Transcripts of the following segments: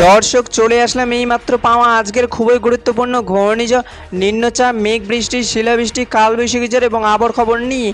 দর্শক চলে আসলাম এইমাত্র পাওয়া আজকের খুবই গুরুত্বপূর্ণ ঘূর্ণিঝড় নিম্নচাপ মেঘ বৃষ্টি শিলাবৃষ্টি কালবৈশাখী ঝড় এবং আবহাওয়ার খবর নিয়ে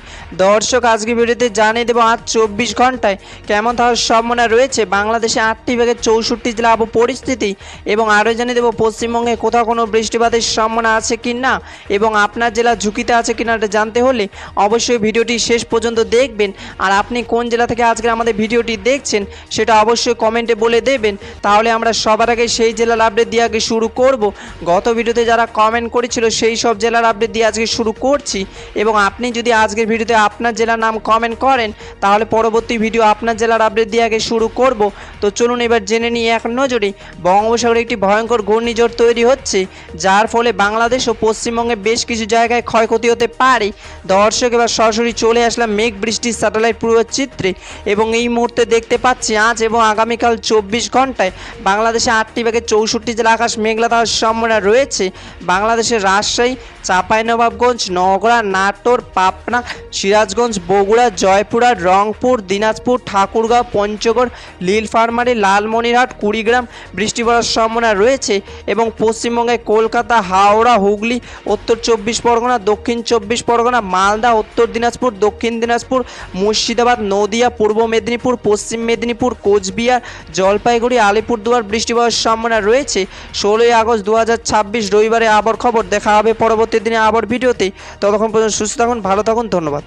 দর্শক আজকে ভিডিওতে জানিয়ে দেবো আজ 24 ঘন্টায় কেমন থাকার সম্ভাবনা রয়েছে বাংলাদেশে 8টি বিভাগের 64 জেলা আবহাওয়া পরিস্থিতি এবং আরও জানিয়ে দেবো পশ্চিমবঙ্গে কোথাও কোনো বৃষ্টিপাতের সম্ভাবনা আছে কি না এবং আপনার জেলা ঝুঁকিতে আছে কিনা এটা জানতে হলে অবশ্যই ভিডিওটি শেষ পর্যন্ত দেখবেন। আর আপনি কোন জেলা থেকে আজকে আমাদের ভিডিওটি দেখছেন সেটা অবশ্যই কমেন্টে বলে দেবেন, তাহলে আমরা সবার আগে সেই জেলার আপডেট দিয়ে আগে শুরু করব। গত ভিডিওতে যারা কমেন্ট করেছিল সেই সব জেলার আপডেট দিয়ে আজকে শুরু করছি এবং আপনি যদি আজকের ভিডিওতে আপনার জেলার নাম কমেন্ট করেন তাহলে পরবর্তী ভিডিও আপনার জেলার আপডেট দিয়ে আগে শুরু করব। তো চলুন এবার জেনে নিই এক নজরে বঙ্গোপসাগরে একটি ভয়ঙ্কর ঘূর্ণিঝড় তৈরি হচ্ছে, যার ফলে বাংলাদেশ ও পশ্চিমবঙ্গে বেশ কিছু জায়গায় ক্ষয়ক্ষতি হতে পারে। দর্শক এবার সরাসরি চলে আসলাম মেঘ বৃষ্টির স্যাটেলাইট পূর্বচিত্রে এবং এই মুহূর্তে দেখতে পাচ্ছি আজ এবং আগামীকাল 24 ঘন্টায় বাংলাদেশে 8টি বিভাগের 64 জেলা আকাশ মেঘলা থাকার সম্ভাবনা রয়েছে। বাংলাদেশের রাজশাহী, চাঁপাইনবাবগঞ্জ, নওগাঁ, নাটোর, পাবনা, সিরাজগঞ্জ, বগুড়া, জয়পুরহাট, রংপুর, দিনাজপুর, ঠাকুরগাঁও, পঞ্চগড়, নীলফামারী, লালমনিরহাট, কুড়িগ্রাম বৃষ্টি পড়ার সম্ভাবনা রয়েছে এবং পশ্চিমবঙ্গে কলকাতা, হাওড়া, হুগলি, উত্তর 24 পরগনা, দক্ষিণ 24 পরগনা, মালদা, উত্তর দিনাজপুর, দক্ষিণ দিনাজপুর, মুর্শিদাবাদ, নদিয়া, পূর্ব মেদিনীপুর, পশ্চিম মেদিনীপুর, কোচবিহার, জলপাইগুড়ি, আলিপুরদুয়ার বৃষ্টি পড়ার সম্ভাবনা রয়েছে। 16 আগস্ট 2026 রবিবারে আবহাওয়ার খবর। দেখা হবে পরবর্তী দিনে আবহাওয়ার ভিডিওতে। ততক্ষণ পর্যন্ত সুস্থ থাকুন, ভালো থাকুন, ধন্যবাদ।